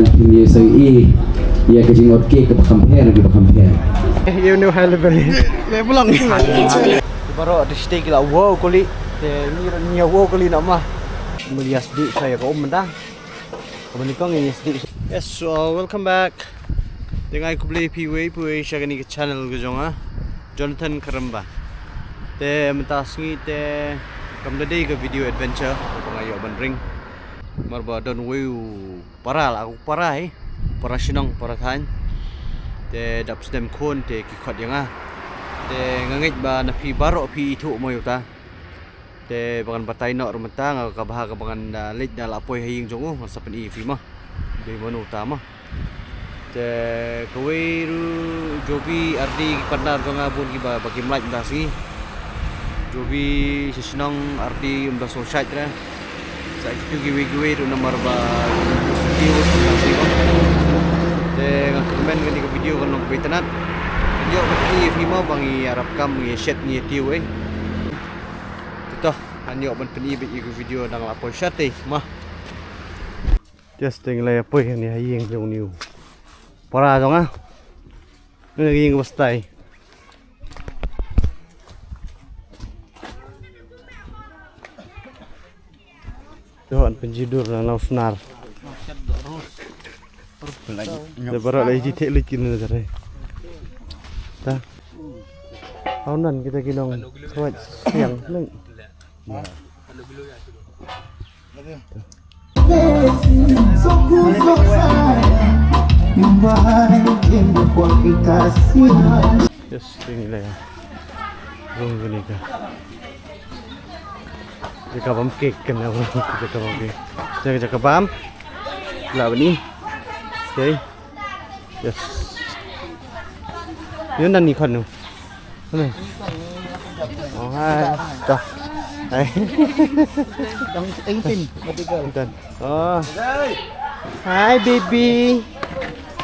Ini saya ia ke Jing ke Kham Pher ke Kham Pher. You know how level ni. Level lang ni. Baru ada stay kita wow kali. Ni wow kali nak mah. Melihat sedikit saya ke dah. Kemudian kau ni sedikit. Yes, so welcome back. Dengan aku beli PW saya ni ke channel ke jonga. Jonathan Karamba. Te mentasngi te kamdade ke video adventure pengayo bandring. Marba don weu paral aku parah para sinong para than te dap stem Khun te ki khot yang te ngangit ba na pi baro pi thu mo yuta te bangan batai no rumenta nga ka baha ka bangan lej na lapoi haying jongo sa pen i fi ma de manu utama te kaweiru jobi ardi pandar jonga bun ki ba bagi mlaj ndasi jobi sinong ardi umda so site ra sa itu giwe-giwe do nomor ba video kasi ko te comment gani ko video ko nang pitanat yo ni fi mo bang i arab kam i shit ni tiu ito anyo ban peni bi ko video nang lapo shot mah just ting la po ni haying jong niu para jong ni nging bastai Tuhan penjidur na nausnar. Lebaran lagi jitik lagi ni tadi. Dah. Tahunan kita kinong kuat siang leng. Yes, tinggal ya. Tunggu ni kah. Jika bam cake kena jika bam cake jika bam lah ni okay yes yun na ni Khun ano oh hai dah hai dang 18 matigal oh hi baby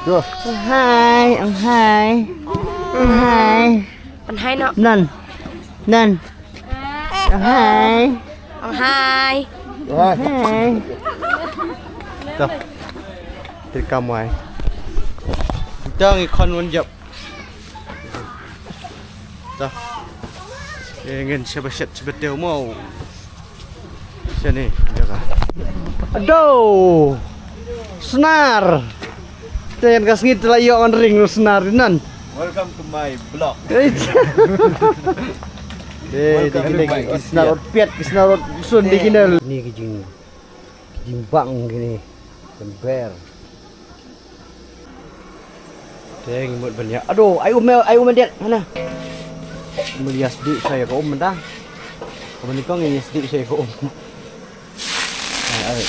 go hi ang hi no nan hi Hai. Hai. Dah. Direkam ai. Kita ngi Khun Wanjop. Dah. Ingin sebeset sebetul mau. Sini jaga. Aduh. Senar. Jangan kasih telah yo on ring senar nan. Welcome to my vlog. Kisnarot piat, kisnarot sun di kinal. Ni ke Jing bang gini, Pher. Teng imut banyak. Aduh, ayo mendet mana? Melihat sedikit saya ke dah. Kemudian kau ni sedikit saya ke Ayo.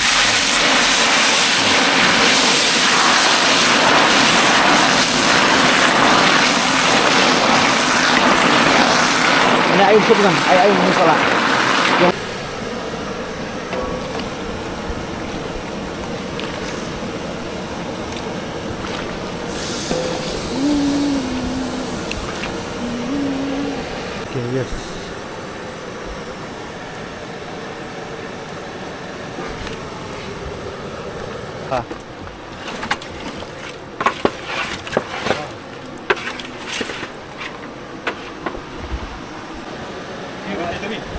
Ayo ikut kan, ayo musola. Okay, yes.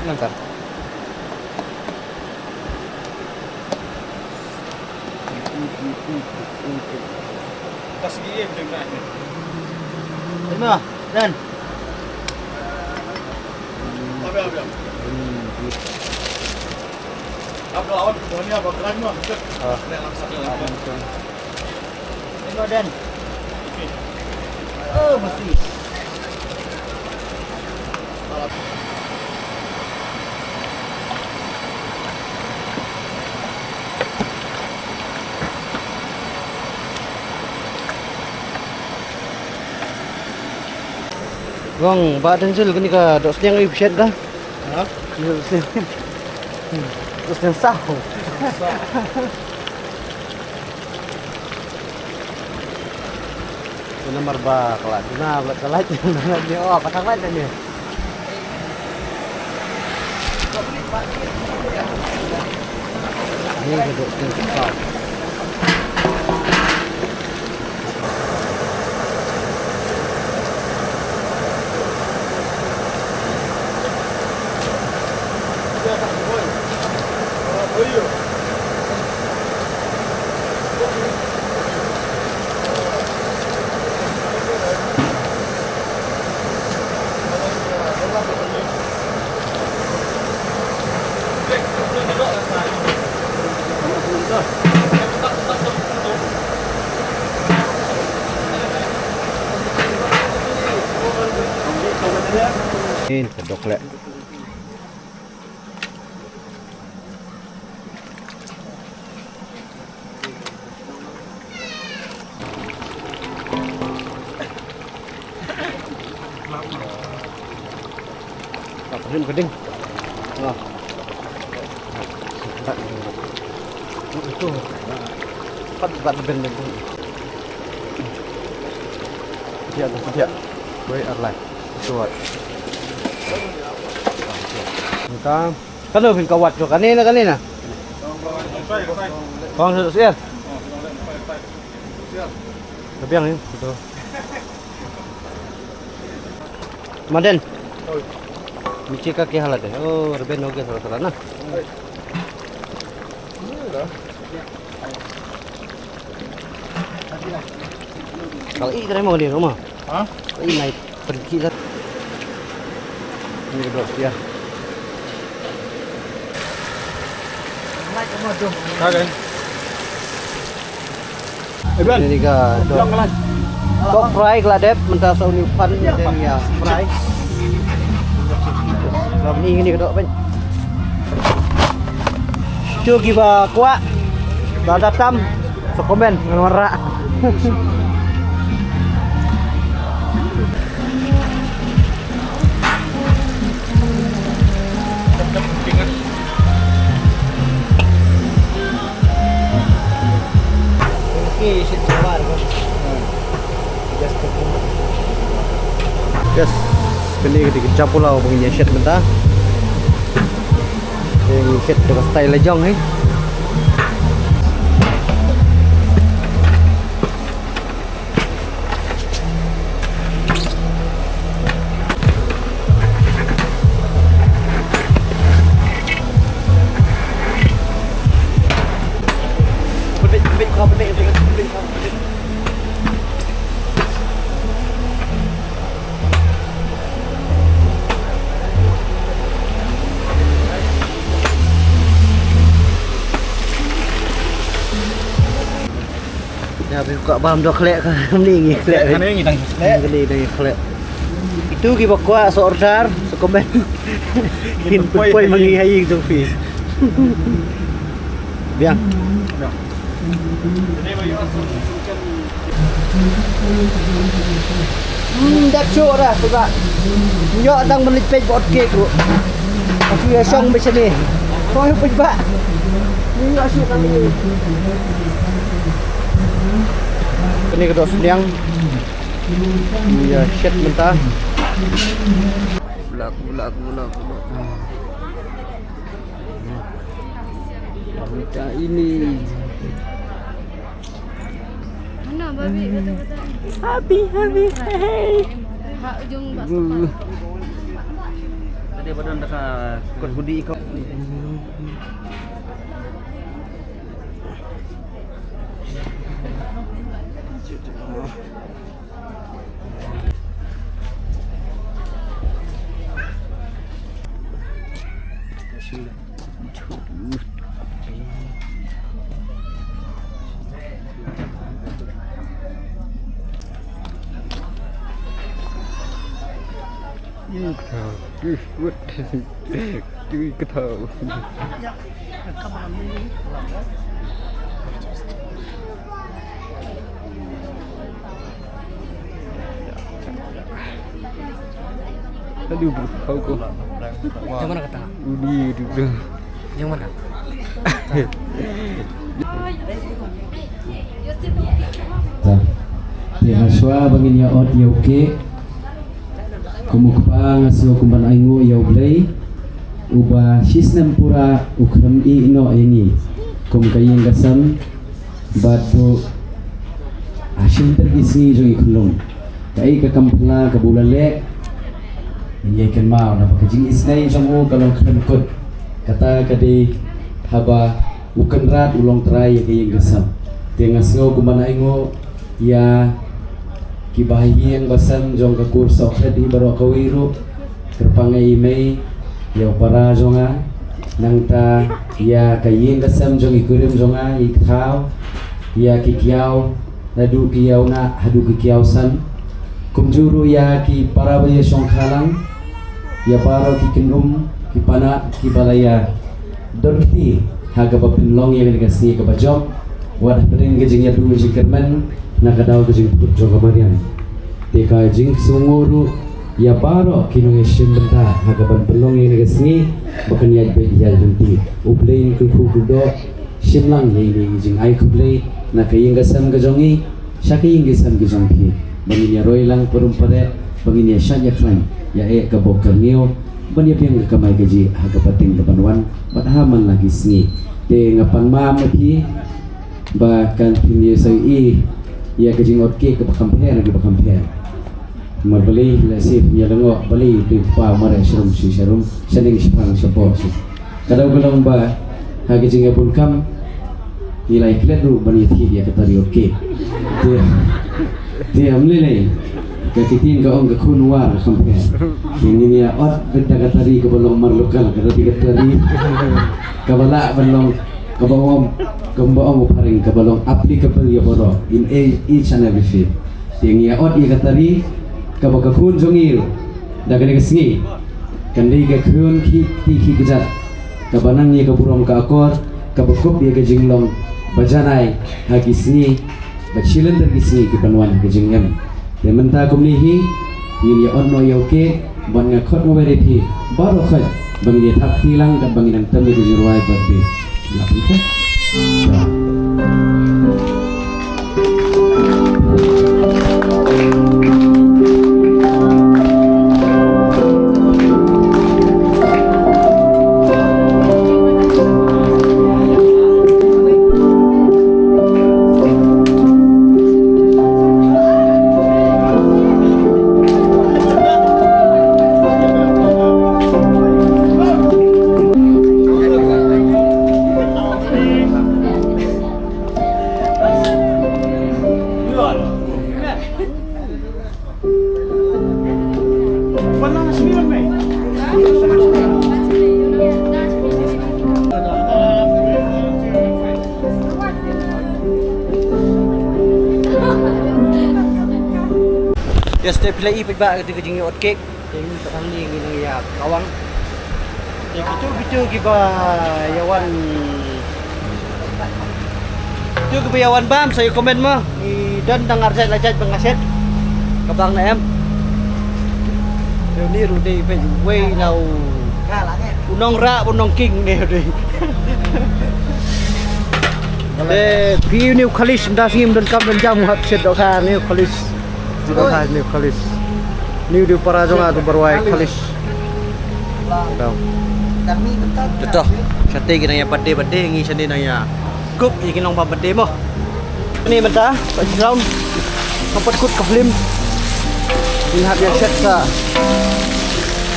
Nanti. Kasih dia dengan ni. Lima dan. Apa. Apa awak ni apa kerana mah? Nak langsung. Lima dan. Oh mesti. Wang, badan sul kini ka dos yang ibset dah. Ha? Dos yang sah. Ini marba kelat. Nah, kelat dia. Oh, patang kelat ni. Ini dos yang sah. Ini kedok lek. Keding. Nah. Itu. Pat ben itu. Dia. Wait, arlai. Suat. Kita kan lo pin kawat jo kanina. Bang sudah siap. Tapi yang ini betul. Maden. Michi ka kya halat hai? Oh, reben ho gaya thoda na. Kalau ini mau di rumah. Hah? Ini naik pergi lah. Ini kedua dia. Okay. Ini ka dog fry keladep mentah sauni pan dan ya fry. Ini kedok pen. Cuci ba kuat. Dah tam. Sekomen ngerak. Yes, kini kita pulau punya shed mentah. Yang shed dengan style lejong ni. Ya, buka bahan dua kelek kan ni kelek. Kan ini tang. Geli dari kelek. Itu kita kuat so order, so komen. Kin poi mangi hai tu fi. Biang. Dah show dah suka. Yo tang melipet bot cake tu. Aku ya song macam ni. Kau yang pejak. Ni asyik kami. Ini kedok sediang. Ya shed mentah. Bulak. Minta ini. Mana babi betul-betul. Happy. Hey. Hak ujung bakso. Tadi badan dah kot budi kau. Aduh, kau kok. Yang mana kata? Udi itu. Yang mana? Haswa bangin ya ot ya oke. Kumukpa ngasio kumban aingo ya blay. Uba sisnem pura ukram I no ini. Kum kayeng gasam batu asin tergisi jo ikulung. Kai ka kampla ka bulale. Ini kan mau na pakajing isnay jamu kalau kut kata kadi haba ukan rat ulong tray kayeng gasam. Tengasgo kumban aingo ya kibahiyan basan jong ka kurso khadi baro kawiru terpangai mai ya para jonga nangta ya kayin kasam jong ikurim jonga ikhau ya kikiau nadu kiau na hadu kikiau san kumjuru ya ki para baya songkhalang ya baro ki pana ki balaya dorti haga bapinlong yang dikasih ke bajok wadah pedeng ke jing ya dulu jing kerman nak kadau ke jing put joga marian teka jing sunguru ya baro kinung esim benta haga bapinlong yang dikasih bahkan ya be ya junti ublein kudo simlang ye ni jing ai kublei nak yang gasam ke jongi syaki yang gasam ke jongki bangin ya roilang perumpare bangin ya syanya kran ya ke bokar neo bani piang ke kamai gaji haga pating ke banwan padhaman lagi sngi de ngapan ma mapi bahkan pinye sai ya ke jing otke ke Pher lagi Pher marbeli la sip ya lengo beli tu pa mare serum si serum sening sipang sepo si kadau gelong ba haga jing pun Kham nilai klet ru bani thi dia kata ri otke dia amle le kekitin ka ong ke Khun war Pher ini ya ot benda katari ke belong marlokal kata tiga tadi kabala belong kabawom kembawom paring ke belong applicable ya boro in each and every field yang ya ot ya katari kabaka Khun jongil daga ne sngi kandai ke Khun ki kejat kabanang ya kaburong ka akor kabakop ya ke jinglong bajanai hagi sngi bachilen dari sngi ke banwan ke jingem ya menta kumnihi ngin ya onno ya oke ban ngakot no bere thi baro khat bangin ya thak tilang kat bangin ang tami ke jirwai birthday la pita ya step play ba ketika jing ot cake yang tak ni ngin ya kawang ya gitu giba yawan itu giba yawan bam saya komen mah di dan dengar saya lajat pengaset kabang na em ni ru đi phải quay nào unong ra unong king nè đi để khi new college đã xem đơn cấp đơn jam hấp set đó kha new college juga khas new college new di Parajonga tu berwai college tahu betul sate kita yang birthday ngi sini naya kup ingin long birthday mo ini benda pak Jong sempat kut ke film lihat dia set sa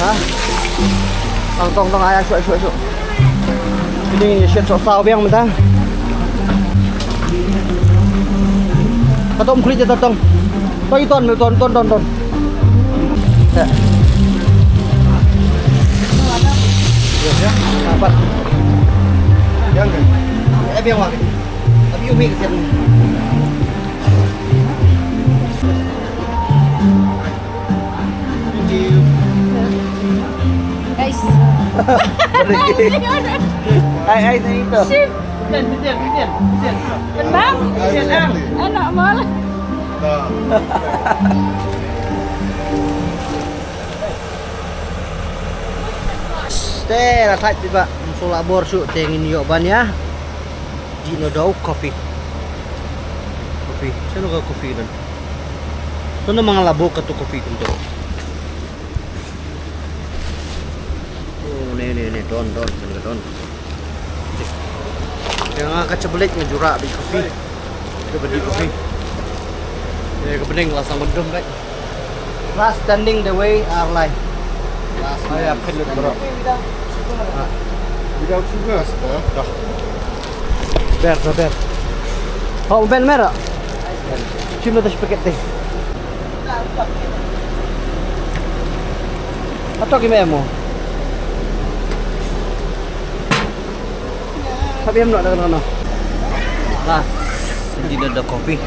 ha tong ayah suai ini set so sao biang benda katom kulit jatuh tong Pagi ton. Ya. Ya, dapat. Yang kan? Biang wang. Tapi umi kesian. Guys. Ai itu. Kesian. Tenang. Enak malah. Stay lah type tiba musola bor su tengin yo ban ya di no dau kopi saya nuga kopi dan sono mangalabo ka tu kopi kunto oh ne don yang kacebelit ngejura di kopi itu beli kopi ya kebening lasang mendem right last standing the way are like last saya pelut bro Without sugar, dah. ber oh ben merah cuma tas paket teh atau gimana mo sabi mo na ano last hindi na kopi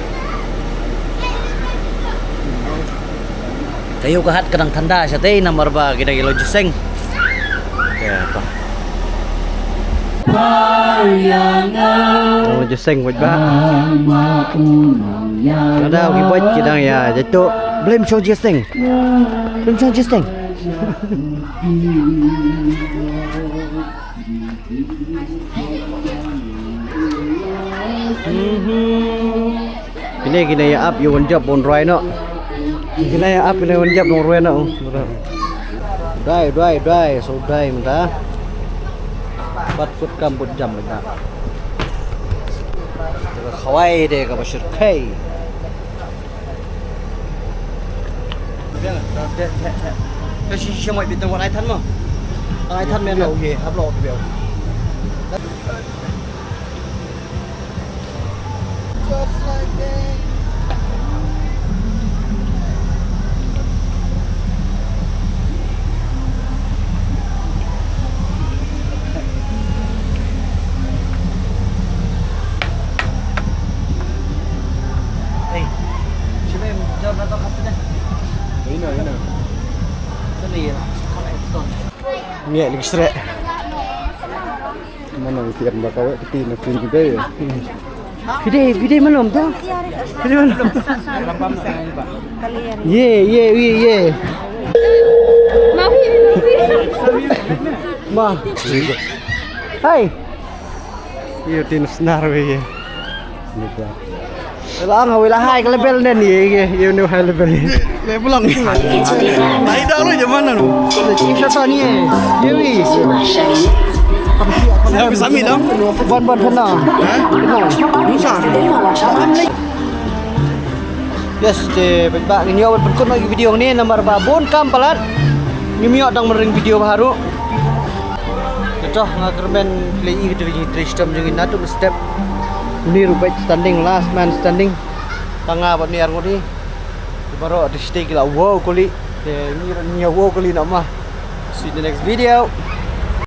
Tayo kahat kadang tanda siya tay nomor ba kita kilo jeseng. Kaya pa. Oh jeseng wait ba? Ada gibuat kita ya jatuh. Blame show jeseng. Blame show jeseng. Kini ya up you Wanjop on right no. Kini ya up kini Wanjop on right no. Dry so dry menta. Bat put kam put jam menta. Khawai de ka bashir kai. Cái gì mọi bị tao còn ai thân mà ai thân men đầu gì hấp lộ biểu Nghe lịch sệ. Mana tiền mà kau ketin nak pun kita ya. Video mana om tu? Video mana? Ye. Ma. Hai. Iya tin senar we. Lah ngau lah hai ke level ni ye. Ye ni high level ni. Level lang ni. Naik dah lu zaman lu. Kita tahu ni. Ye wi. Saya bisa minum. Bon kena. Bisa. Yes, baik ni awak berikut lagi video ni nomor babon Kham palat. Ni dang mering video baru. Kita ngakermen play gitu ni system jeung natu step. Ni rubai standing last man standing. Tengah buat ni argo ni. Baru ada stay gila wow kali. Ni wow kali nama. See you in the next video.